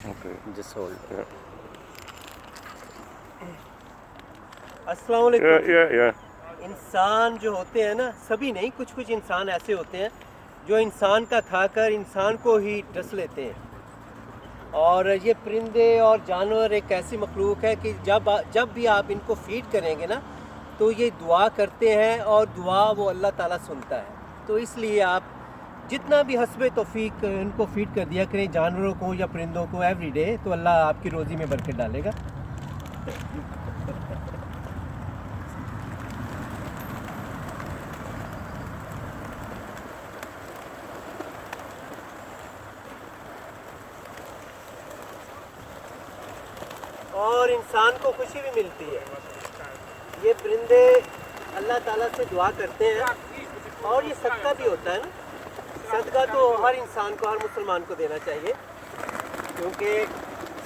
Okay. Just hold. Yeah. अस्सलाम वालेकुम। Yeah. इंसान जो होते हैं ना, सभी नहीं, कुछ कुछ इंसान ऐसे होते हैं जो इंसान का खाकर इंसान को ही डस लेते हैं। और ये परिंदे और जानवर एक ऐसी मखलूक है कि जब भी आप इनको फीड करेंगे ना, तो ये दुआ करते हैं और दुआ वो अल्लाह ताला सुनता है। तो इसलिए आप जितना भी हस्बे तौफीक इनको फीड कर दिया करें, जानवरों को या परिंदों को एवरी डे, तो अल्लाह आपकी रोज़ी में बरकत डालेगा। और इंसान को खुशी भी मिलती है। ये परिंदे अल्लाह ताला से दुआ करते हैं और ये सदका भी होता है ना। सदका तो हर इंसान को, हर मुसलमान को देना चाहिए, क्योंकि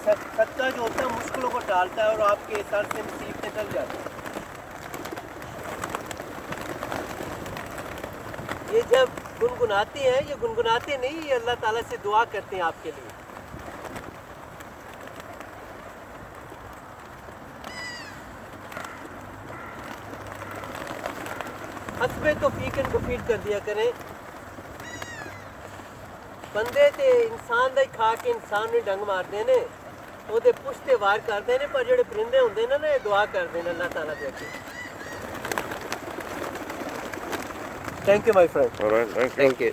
सदका जो होता है मुश्किलों को टालता है और आपके सर से मुसीबतें टल जाती हैं। ये जब गुनगुनाते हैं, ये गुनगुनाते नहीं, ये अल्लाह ताला से दुआ करते हैं आपके लिए। हस्बे तौफीक इनको फीड कर दिया करें। बंदे ते इंसान दा ही खा के इंसान ने डंग मारते ने, ओदे पुश्ते वार करते ने, पर जेड़े परिंदे होंदे ने ना, ये दुआ करते ने अल्लाह ताला दे अगे। Thank you my friend. All right. Thank you. Thank you.